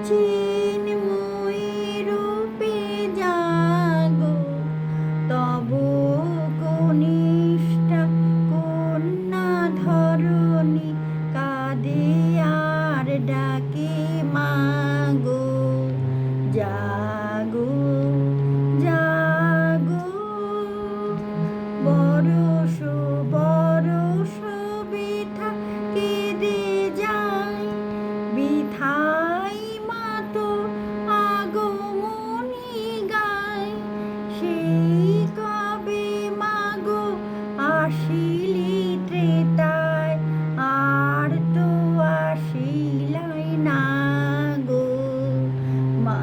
চিন্ময়ী রূপে জাগো, তব কনিষ্ঠা কন্যা ধরণী কাঁদে আর ডাকে মাগো। জাগো জাগো, বরষ বরষ বৃথা কেঁদে যায়, বৃথাই মাতো আগমনী গায়। সেই কবে মাগো আসিলি ত্রেতায়, আর তো আসিলাই না গো। মা